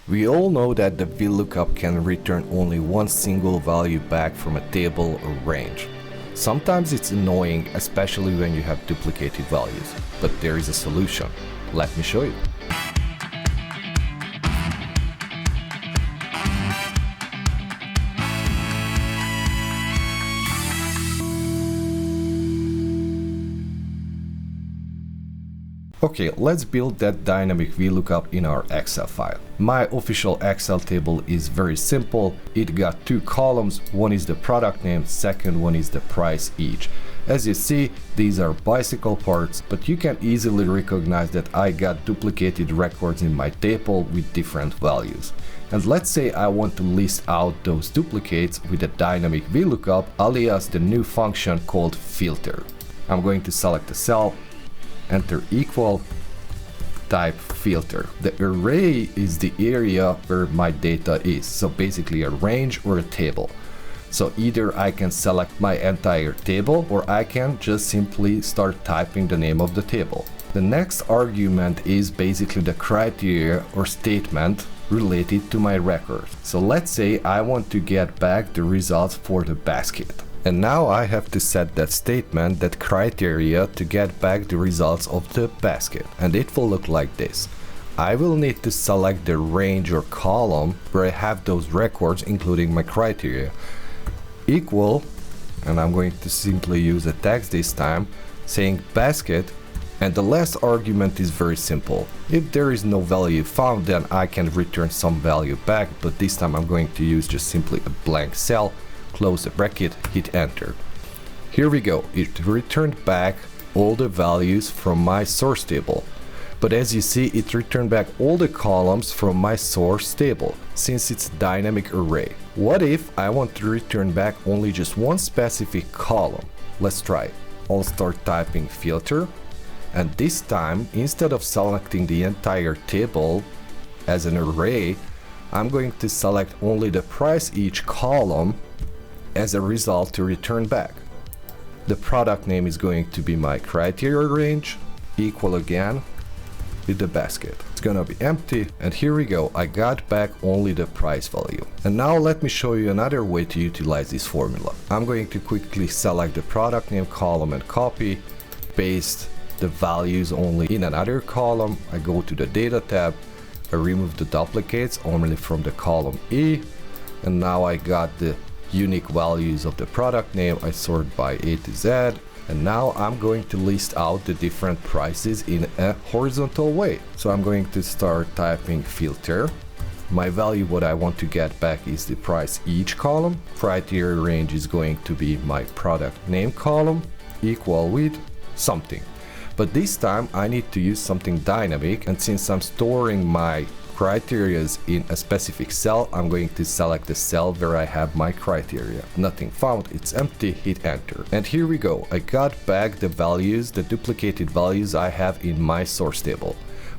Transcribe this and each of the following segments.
We all know that the VLOOKUP can return only one single value back from a table or range. Sometimes it's annoying, especially when you have duplicated values, but there is a solution. Let me show you. Okay, let's build that dynamic VLOOKUP in our Excel file. My official Excel table is very simple. It got two columns. One is the product name, second one is the price each. As you see, these are bicycle parts, but you can easily recognize that I got duplicated records in my table with different values. And let's say I want to list out those duplicates with a dynamic VLOOKUP alias the new function called filter. I'm going to select a cell, enter equal, type filter. The array is the area where my data is, so basically a range or a table. So either I can select my entire table or I can just simply start typing the name of the table. The next argument is basically the criteria or statement related to my record. So let's say I want to get back the results for the basket. And now I have to set that statement, that criteria, to get back the results of the basket. And it will look like this. I will need to select the range or column where I have those records, including my criteria. Equal, and I'm going to simply use a text this time, saying basket. And the last argument is very simple. If there is no value found, then I can return some value back, but this time I'm going to use just simply a blank cell. Close the bracket, hit enter. Here we go, it returned back all the values from my source table. But as you see, it returned back all the columns from my source table, since it's a dynamic array. What if I want to return back only just one specific column? Let's try it. I'll start typing filter, and this time, instead of selecting the entire table as an array, I'm going to select only the price each column as a result to return back. The product name is going to be my criteria range, equal again with the basket. It's gonna be empty, and here we go, I got back only the price value. And now let me show you another way to utilize this formula. I'm going to quickly select the product name column and copy, paste the values only in another column. I go to the data tab, I remove the duplicates only from the column E, and now I got the unique values of the product name. I sort by A to Z, and now I'm going to list out the different prices in a horizontal way. So I'm going to start typing filter. My value, what I want to get back, is the price each column. Criteria range is going to be my product name column, equal with something. But this time I need to use something dynamic, and since I'm storing my criteria in a specific cell, I'm going to select the cell where I have my criteria. Nothing found, it's empty, hit enter. And here we go, I got back the values, the duplicated values I have in my source table.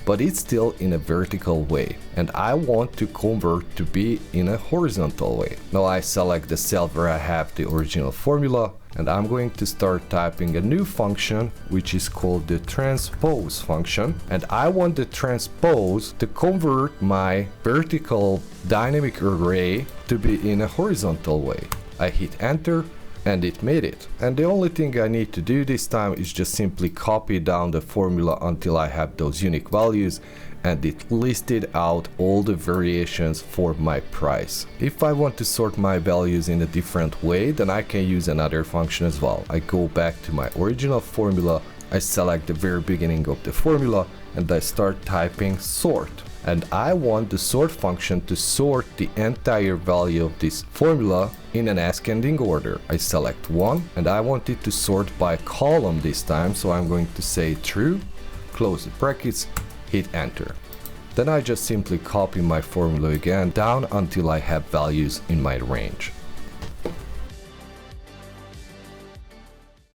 But it's still in a vertical way, and I want to convert to be in a horizontal way. Now I select the cell where I have the original formula, and I'm going to start typing a new function which is called the transpose function, and I want the transpose to convert my vertical dynamic array to be in a horizontal way. I hit enter, and it made it. And the only thing I need to do this time is just simply copy down the formula until I have those unique values, and it listed out all the variations for my price. If I want to sort my values in a different way, then I can use another function as well. I go back to my original formula, I select the very beginning of the formula, and I start typing sort. And I want the sort function to sort the entire value of this formula in an ascending order. I select one, and I want it to sort by column this time, so I'm going to say true, close the brackets, hit enter. Then I just simply copy my formula again down until I have values in my range.